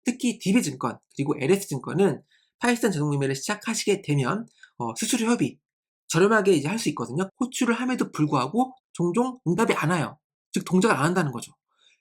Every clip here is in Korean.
특히 DB증권 그리고 LS증권은 파이썬 자동 매매를 시작하시게 되면 수수료 협의 저렴하게 이제 할 수 있거든요. 호출을 함에도 불구하고 종종 응답이 안 와요. 즉 동작을 안 한다는 거죠.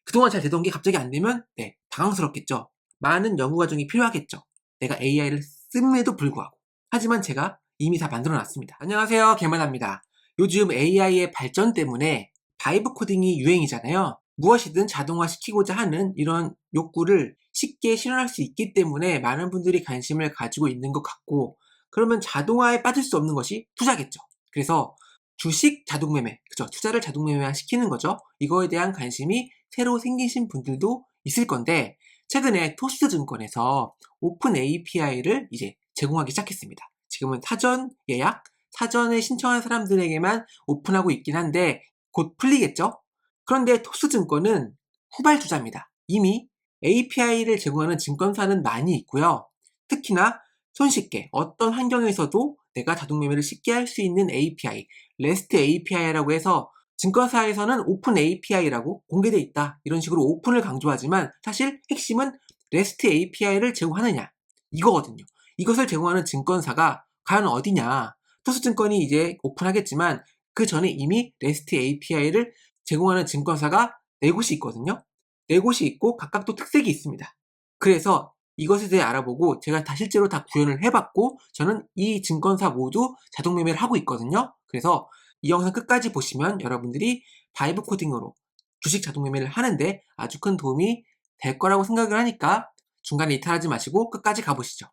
그동안 잘 되던 게 갑자기 안 되면 당황스럽겠죠. 많은 연구 과정이 필요하겠죠. 내가 AI를 씀에도 불구하고. 하지만 제가 이미 다 만들어 놨습니다. 안녕하세요, 개만합니다. 요즘 AI의 발전 때문에 바이브 코딩이 유행이잖아요. 무엇이든 자동화시키고자 하는 이런 욕구를 쉽게 실현할 수 있기 때문에 많은 분들이 관심을 가지고 있는 것 같고, 그러면 자동화에 빠질 수 없는 것이 투자겠죠. 그래서 주식 자동 매매, 그죠? 투자를 자동 매매화 시키는 거죠. 이거에 대한 관심이 새로 생기신 분들도 있을 건데, 최근에 토스 증권에서 오픈 API를 이제 제공하기 시작했습니다. 지금은 사전 예약, 사전에 신청한 사람들에게만 오픈하고 있긴 한데 곧 풀리겠죠? 그런데 토스증권은 후발 투자입니다. 이미 API를 제공하는 증권사는 많이 있고요. 특히나 손쉽게 어떤 환경에서도 내가 자동 매매를 쉽게 할 수 있는 API, REST API라고 해서 증권사에서는 오픈 API라고 공개되어 있다. 이런 식으로 오픈을 강조하지만 사실 핵심은 REST API를 제공하느냐 이거거든요. 이것을 제공하는 증권사가 과연 어디냐. 토스증권이 이제 오픈하겠지만 그 전에 이미 REST API를 제공하는 증권사가 4곳이 있거든요. 4곳이 있고 각각 또 특색이 있습니다. 그래서 이것에 대해 알아보고 제가 실제로 다 구현을 해봤고 저는 이 증권사 모두 자동 매매를 하고 있거든요. 그래서 이 영상 끝까지 보시면 여러분들이 바이브 코딩으로 주식 자동 매매를 하는데 아주 큰 도움이 될 거라고 생각을 하니까 중간에 이탈하지 마시고 끝까지 가보시죠.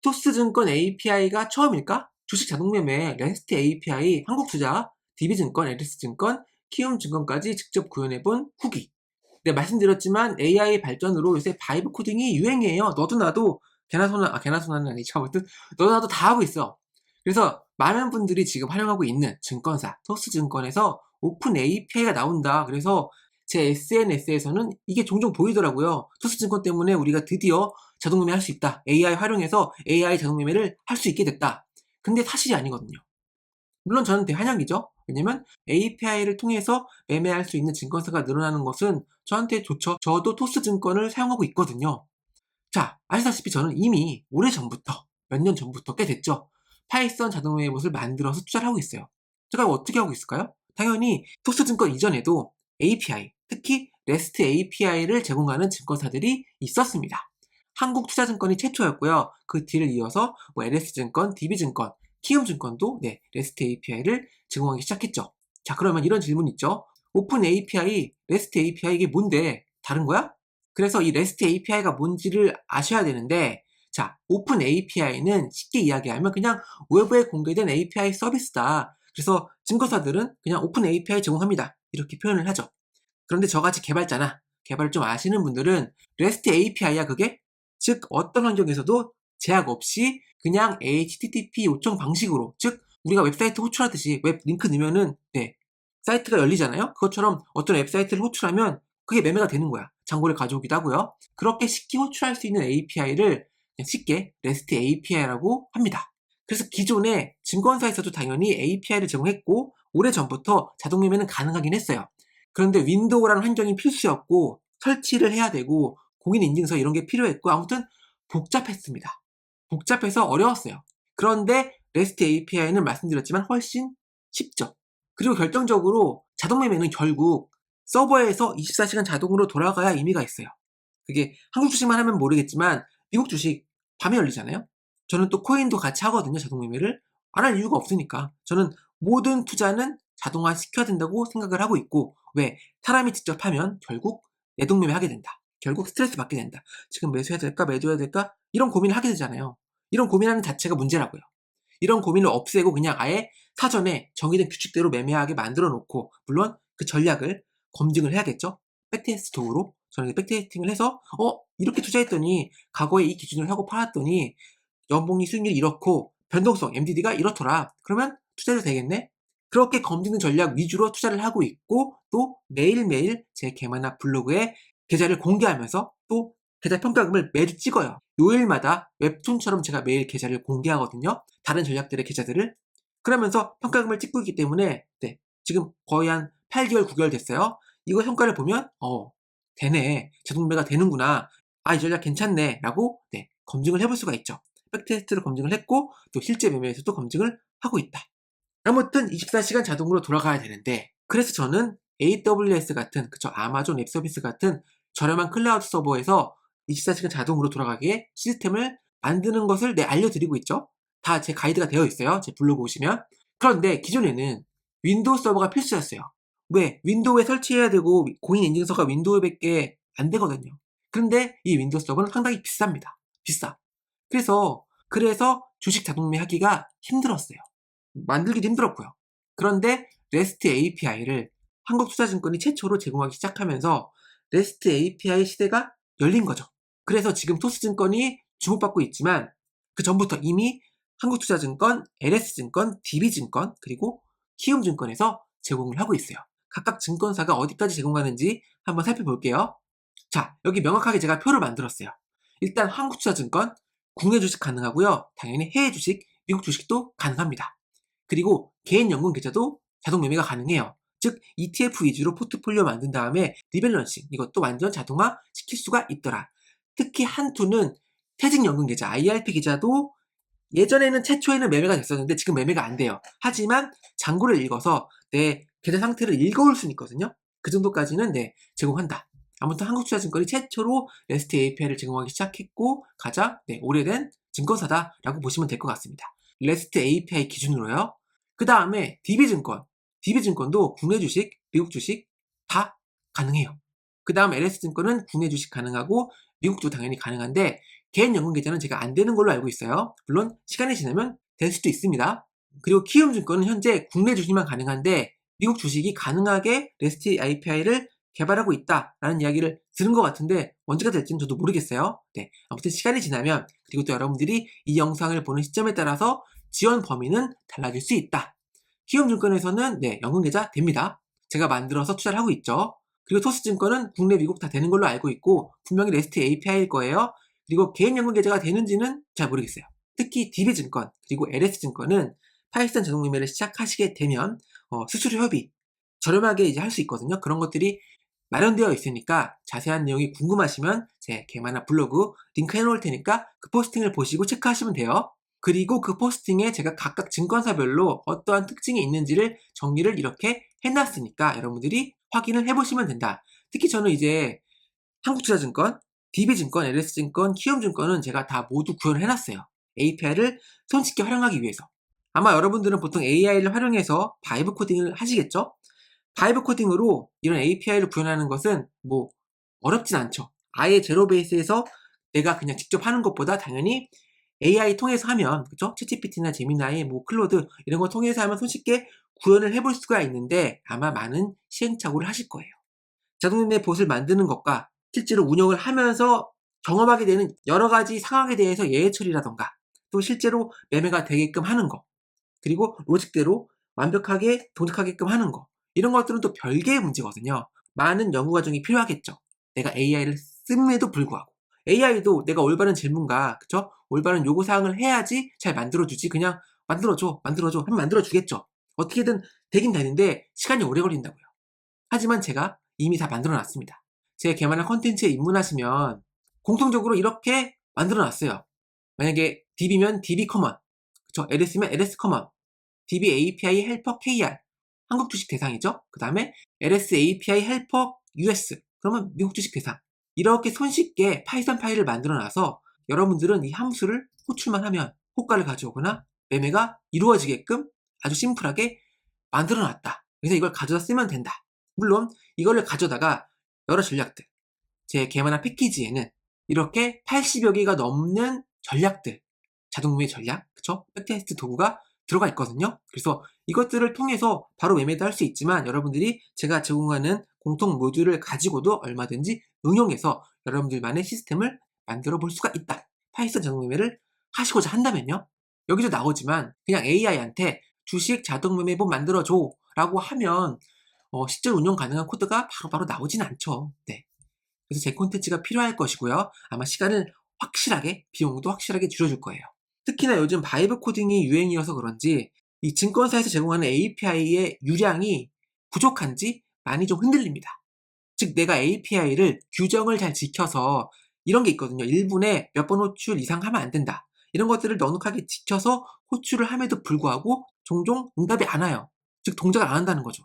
토스증권 API가 처음일까? 주식 자동매매, 레스트 API, 한국투자, DB증권, LS증권, 키움증권까지 직접 구현해본 후기. 네, 말씀드렸지만 AI 발전으로 요새 바이브 코딩이 유행이에요. 너도 나도 개나 소나는 아니죠. 아무튼 너도 나도 다 하고 있어. 그래서 많은 분들이 지금 활용하고 있는 증권사, 토스증권에서 오픈 API가 나온다. 그래서 제 SNS에서는 이게 종종 보이더라고요. 토스증권 때문에 우리가 드디어 자동매매 할 수 있다. AI 활용해서 AI 자동매매를 할 수 있게 됐다. 근데 사실이 아니거든요. 물론 저는 대환영이죠. 왜냐면 API를 통해서 매매할 수 있는 증권사가 늘어나는 것은 저한테 좋죠. 저도 토스증권을 사용하고 있거든요. 자, 아시다시피 저는 이미 오래전부터, 몇 년 전부터 꽤 됐죠. 파이썬 자동매매 봇을 만들어서 투자를 하고 있어요. 제가 어떻게 하고 있을까요? 당연히 토스증권 이전에도 API, 특히 REST API를 제공하는 증권사들이 있었습니다. 한국투자증권이 최초였고요. 그 뒤를 이어서 LS증권, DB증권, 키움증권도 REST API를 제공하기 시작했죠. 자, 그러면 이런 질문 있죠. 오픈 API, REST API 이게 뭔데? 다른 거야? 그래서 이 REST API가 뭔지를 아셔야 되는데, 자, 오픈 API는 쉽게 이야기하면 그냥 외부에 공개된 API 서비스다. 그래서 증권사들은 그냥 오픈 API 제공합니다. 이렇게 표현을 하죠. 그런데 저같이 개발자나 개발을 좀 아시는 분들은 REST API야 그게? 즉 어떤 환경에서도 제약 없이 그냥 HTTP 요청 방식으로, 즉 우리가 웹사이트 호출하듯이 웹 링크 넣으면은 사이트가 열리잖아요. 그것처럼 어떤 웹사이트를 호출하면 그게 매매가 되는 거야. 장고를 가져오기도 하고요. 그렇게 쉽게 호출할 수 있는 API를 쉽게 REST API라고 합니다. 그래서 기존에 증권사에서도 당연히 API를 제공했고 오래전부터 자동 매매는 가능하긴 했어요. 그런데 윈도우라는 환경이 필수였고 설치를 해야 되고 공인인증서 이런 게 필요했고 아무튼 복잡했습니다. 복잡해서 어려웠어요. 그런데 REST API는 말씀드렸지만 훨씬 쉽죠. 그리고 결정적으로 자동 매매는 결국 서버에서 24시간 자동으로 돌아가야 의미가 있어요. 그게 한국 주식만 하면 모르겠지만 미국 주식 밤에 열리잖아요. 저는 또 코인도 같이 하거든요. 자동 매매를. 안 할 이유가 없으니까. 저는 모든 투자는 자동화 시켜야 된다고 생각을 하고 있고, 왜? 사람이 직접 하면 결국 내동 매매 하게 된다. 결국 스트레스 받게 된다. 지금 매수해야 될까 매도해야 될까? 이런 고민을 하게 되잖아요. 이런 고민하는 자체가 문제라고요. 이런 고민을 없애고 그냥 아예 사전에 정해진 규칙대로 매매하게 만들어 놓고, 물론 그 전략을 검증을 해야겠죠. 백테스트 도구로 저는 백테스팅을 해서 이렇게 투자했더니 과거에 이 기준을 하고 팔았더니 연봉이 수익률이 이렇고 변동성 MDD가 이렇더라. 그러면 투자해도 되겠네? 그렇게 검증된 전략 위주로 투자를 하고 있고 또 매일매일 제 개만화 블로그에 계좌를 공개하면서 또 계좌 평가금을 매주 찍어요. 요일마다 웹툰처럼 제가 매일 계좌를 공개하거든요. 다른 전략들의 계좌들을. 그러면서 평가금을 찍고 있기 때문에 지금 거의 한 8개월, 9개월 됐어요. 이거 성과를 보면 되네. 자동매매가 되는구나. 이 전략 괜찮네 라고 검증을 해볼 수가 있죠. 백테스트로 검증을 했고 또 실제 매매에서도 검증을 하고 있다. 아무튼 24시간 자동으로 돌아가야 되는데, 그래서 저는 AWS 같은, 그쵸, 아마존 웹 서비스 같은 저렴한 클라우드 서버에서 24시간 자동으로 돌아가게 시스템을 만드는 것을 알려드리고 있죠. 다 제 가이드가 되어 있어요. 제 블로그 오시면. 그런데 기존에는 윈도우 서버가 필수였어요. 왜? 윈도우에 설치해야 되고 공인 인증서가 윈도우밖에 안 되거든요. 그런데 이 윈도우 서버는 상당히 비쌉니다. 비싸. 그래서 주식 자동매 하기가 힘들었어요. 만들기도 힘들었고요. 그런데 REST API를 한국투자증권이 최초로 제공하기 시작하면서 REST API 시대가 열린 거죠. 그래서 지금 토스증권이 주목받고 있지만 그 전부터 이미 한국투자증권, LS증권, DB증권, 그리고 키움증권에서 제공을 하고 있어요. 각각 증권사가 어디까지 제공하는지 한번 살펴볼게요. 자, 여기 명확하게 제가 표를 만들었어요. 일단 한국투자증권, 국내 주식 가능하고요. 당연히 해외 주식, 미국 주식도 가능합니다. 그리고 개인 연금 계좌도 자동 매매가 가능해요. 즉 ETF 위주로 포트폴리오 만든 다음에 리밸런싱, 이것도 완전 자동화 시킬 수가 있더라. 특히 한투는 퇴직연금 계좌, IRP 계좌도 예전에는 최초에는 매매가 됐었는데 지금 매매가 안 돼요. 하지만 잔고를 읽어서 내 계좌 상태를 읽어올 수는 있거든요. 그 정도까지는 제공한다. 아무튼 한국투자증권이 최초로 REST API를 제공하기 시작했고 가장 오래된 증권사다라고 보시면 될 것 같습니다. REST API 기준으로요. 그 다음에 DB증권. DB증권도 국내 주식, 미국 주식 다 가능해요. 그 다음 LS증권은 국내 주식 가능하고 미국도 당연히 가능한데 개인 연금 계좌는 제가 안 되는 걸로 알고 있어요. 물론 시간이 지나면 될 수도 있습니다. 그리고 키움증권은 현재 국내 주식만 가능한데 미국 주식이 가능하게 REST API를 개발하고 있다라는 이야기를 들은 것 같은데 언제가 될지는 저도 모르겠어요. 아무튼 시간이 지나면, 그리고 또 여러분들이 이 영상을 보는 시점에 따라서 지원 범위는 달라질 수 있다. 키움증권에서는 연금계좌 됩니다. 제가 만들어서 투자를 하고 있죠. 그리고 토스증권은 국내 미국 다 되는 걸로 알고 있고 분명히 REST API일 거예요. 그리고 개인 연금계좌가 되는지는 잘 모르겠어요. 특히 DB증권 그리고 LS증권은 파이썬 자동 매매를 시작하시게 되면 수수료 협의 저렴하게 이제 할 수 있거든요. 그런 것들이 마련되어 있으니까 자세한 내용이 궁금하시면 제 개만한 블로그 링크 해놓을 테니까 그 포스팅을 보시고 체크하시면 돼요. 그리고 그 포스팅에 제가 각각 증권사별로 어떠한 특징이 있는지를 정리를 이렇게 해놨으니까 여러분들이 확인을 해보시면 된다. 특히 저는 이제 한국투자증권, DB증권, LS증권, 키움증권은 제가 다 모두 구현을 해놨어요. API를 손쉽게 활용하기 위해서. 아마 여러분들은 보통 AI를 활용해서 바이브 코딩을 하시겠죠? 바이브 코딩으로 이런 API를 구현하는 것은 어렵진 않죠. 아예 제로 베이스에서 내가 그냥 직접 하는 것보다 당연히 AI 통해서 하면, 그쵸? 챗GPT나 제미나이, 클로드 이런 거 통해서 하면 손쉽게 구현을 해볼 수가 있는데 아마 많은 시행착오를 하실 거예요. 자동매매 봇을 만드는 것과 실제로 운영을 하면서 경험하게 되는 여러 가지 상황에 대해서 예외 처리라던가 또 실제로 매매가 되게끔 하는 거, 그리고 로직대로 완벽하게 동작하게끔 하는 거, 이런 것들은 또 별개의 문제거든요. 많은 연구 과정이 필요하겠죠. 내가 AI를 씀에도 불구하고 AI도 내가 올바른 질문과 그쵸? 올바른 요구사항을 해야지 잘 만들어주지. 그냥 만들어줘 하면 만들어주겠죠. 어떻게든 되긴 되는데 시간이 오래 걸린다고요. 하지만 제가 이미 다 만들어놨습니다. 제 개만한 컨텐츠에 입문하시면 공통적으로 이렇게 만들어놨어요. 만약에 DB면 DB 커먼, 그쵸? LS면 LS 커먼, DB API 헬퍼 KR, 한국 주식 대상이죠. 그 다음에 LS API 헬퍼 US, 그러면 미국 주식 대상. 이렇게 손쉽게 파이썬 파일을 만들어놔서 여러분들은 이 함수를 호출만 하면 호가를 가져오거나 매매가 이루어지게끔 아주 심플하게 만들어놨다. 그래서 이걸 가져다 쓰면 된다. 물론 이거를 가져다가 여러 전략들, 제 개만한 패키지에는 이렇게 80여 개가 넘는 전략들, 자동매매 전략, 그쵸? 백테스트 도구가 들어가 있거든요. 그래서 이것들을 통해서 바로 매매도 할 수 있지만 여러분들이 제가 제공하는 공통 모듈을 가지고도 얼마든지 응용해서 여러분들만의 시스템을 만들어 볼 수가 있다. 파이썬 자동매매를 하시고자 한다면요. 여기도 나오지만 그냥 AI한테 주식 자동매매본 만들어줘 라고 하면 실제로 운영 가능한 코드가 바로바로 나오진 않죠. 그래서 제 콘텐츠가 필요할 것이고요. 아마 시간을 확실하게, 비용도 확실하게 줄여줄 거예요. 특히나 요즘 바이브 코딩이 유행이어서 그런지 이 증권사에서 제공하는 API의 유량이 부족한지 많이 좀 흔들립니다. 즉 내가 API를 규정을 잘 지켜서 이런 게 있거든요. 1분에 몇 번 호출 이상 하면 안 된다. 이런 것들을 넉넉하게 지켜서 호출을 함에도 불구하고 종종 응답이 안 와요. 즉 동작을 안 한다는 거죠.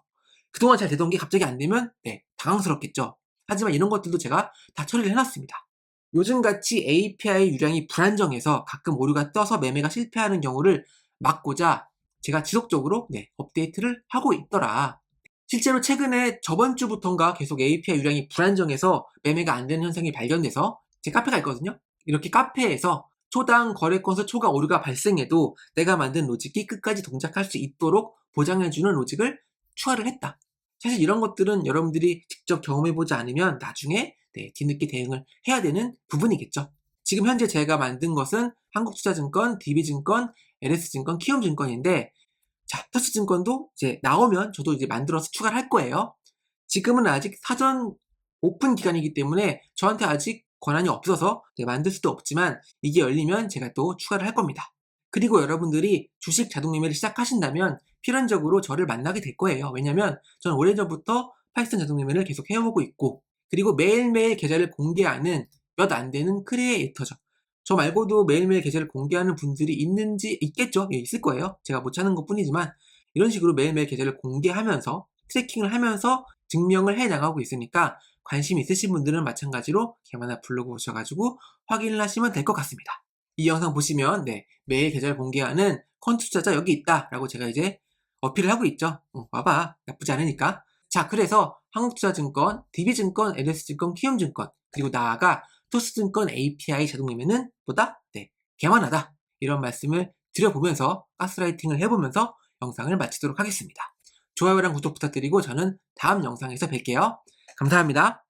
그동안 잘 되던 게 갑자기 안 되면 당황스럽겠죠. 하지만 이런 것들도 제가 다 처리를 해 놨습니다. 요즘같이 API 유량이 불안정해서 가끔 오류가 떠서 매매가 실패하는 경우를 막고자 제가 지속적으로 업데이트를 하고 있더라. 실제로 최근에 저번 주부턴가 계속 API 유량이 불안정해서 매매가 안 되는 현상이 발견돼서 제 카페가 있거든요. 이렇게 카페에서 초당 거래 건수 초과 오류가 발생해도 내가 만든 로직이 끝까지 동작할 수 있도록 보장해주는 로직을 추가를 했다. 사실 이런 것들은 여러분들이 직접 경험해보지 않으면 나중에 뒤늦게 대응을 해야 되는 부분이겠죠. 지금 현재 제가 만든 것은 한국투자증권, DB증권, LS증권, 키움증권인데, 자, 터스증권도 이제 나오면 저도 이제 만들어서 추가를 할 거예요. 지금은 아직 사전 오픈 기간이기 때문에 저한테 아직 권한이 없어서 만들 수도 없지만, 이게 열리면 제가 또 추가를 할 겁니다. 그리고 여러분들이 주식 자동 매매를 시작하신다면 필연적으로 저를 만나게 될 거예요. 왜냐면 저는 오래전부터 파이썬 자동 매매를 계속 해오고 있고, 그리고 매일매일 계좌를 공개하는 몇 안 되는 크리에이터죠. 저 말고도 매일매일 계좌를 공개하는 분들이 있겠죠. 있을 거예요. 제가 못 찾는 것 뿐이지만, 이런 식으로 매일매일 계좌를 공개하면서 트래킹을 하면서 증명을 해 나가고 있으니까, 관심 있으신 분들은 마찬가지로 개만화 블로그 오셔가지고 확인을 하시면 될 것 같습니다. 이 영상 보시면 매일 계좌를 공개하는 퀀트 투자자 여기 있다 라고 제가 이제 어필을 하고 있죠. 와봐, 나쁘지 않으니까. 자, 그래서 한국투자증권, DB증권, LS증권, 키움증권, 그리고 나아가 토스증권 API 자동 매매는 보다 개만하다, 이런 말씀을 드려보면서 가스라이팅을 해보면서 영상을 마치도록 하겠습니다. 좋아요랑 구독 부탁드리고 저는 다음 영상에서 뵐게요. 감사합니다.